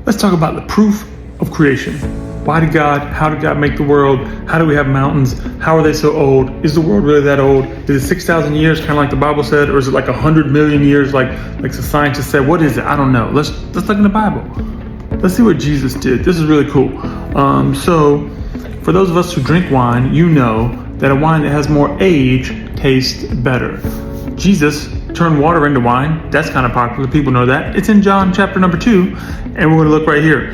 Let's talk about the proof of creation. How did God make the world? How do we have mountains? How are they so old? Is the world really that old? Is it 6,000 years, kind of like the Bible said? Or is it like 100 million years, like the scientists said? What is it? I don't know. Let's look in the Bible. Let's see what Jesus did. This is really cool. So for those of us who drink wine, you know that a wine that has more age tastes better. Jesus turned water into wine. That's kind of popular. People know that. It's in John chapter number 2, and we're going to look right here.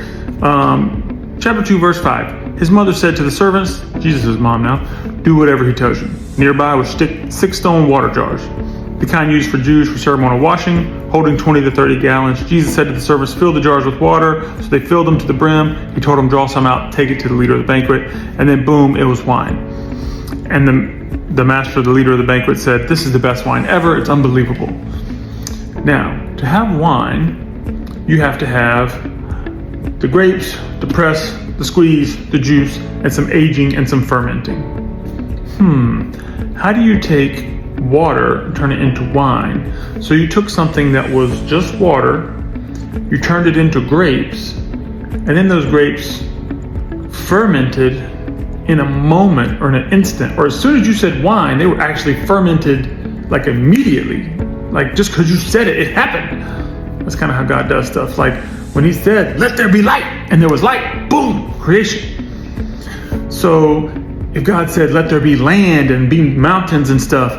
Chapter 2, verse 5. His mother said to the servants, Jesus' mom now, do whatever he tells you. Nearby were 6 stone water jars, the kind used for Jews for ceremonial washing, holding 20 to 30 gallons. Jesus said to the servants, fill the jars with water. So they filled them to the brim. He told them, draw some out, take it to the leader of the banquet. And then boom, it was wine. And the master, the leader of the banquet said, this is the best wine ever. It's unbelievable. Now, to have wine, you have to have the grapes, the press, the squeeze, the juice, and some aging and some fermenting. How do you take water and turn it into wine? So you took something that was just water, you turned it into grapes, and then those grapes fermented in a moment or in an instant, or as soon as you said wine, they were actually fermented like immediately. Like just because you said it, it happened. That's kind of how God does stuff. Like when he said, let there be light, and there was light, boom, creation. So if God said, let there be land and be mountains and stuff,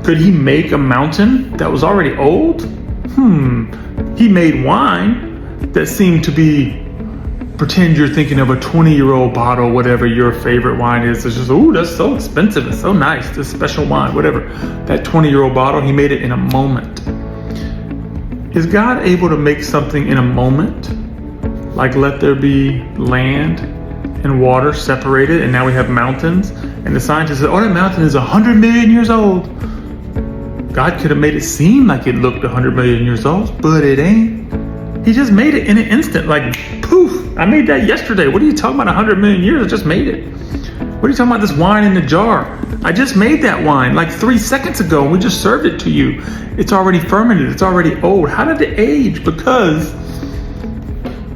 could he make a mountain that was already old? He made wine that seemed to be, pretend you're thinking of a 20-year-old bottle, whatever your favorite wine is. It's just, ooh, that's so expensive. It's so nice. This special wine, whatever. That 20-year-old bottle, he made it in a moment. Is God able to make something in a moment? Like let there be land and water separated, and now we have mountains. And the scientists said, oh, that mountain is 100 million years old. God could have made it seem like it looked 100 million years old, but it ain't. He just made it in an instant, like poof, I made that yesterday. What are you talking about 100 million years? I just made it. What are you talking about this wine in the jar? I just made that wine like 3 seconds ago and we just served it to you. It's already fermented, it's already old. How did it age? Because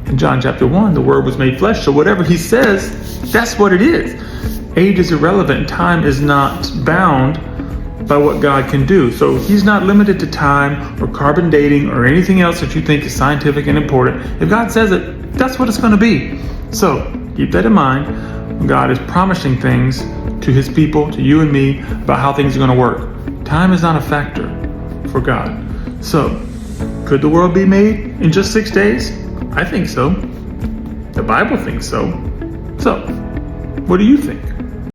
in John chapter 1, the word was made flesh. So whatever he says, that's what it is. Age is irrelevant. Time is not bound by what God can do. So he's not limited to time or carbon dating or anything else that you think is scientific and important. If God says it, that's what it's going to be. So keep that in mind when God is promising things to his people, to you and me, about how things are going to work. Time is not a factor for God. So could the world be made in just 6 days? I think so. The Bible thinks so. So what do you think?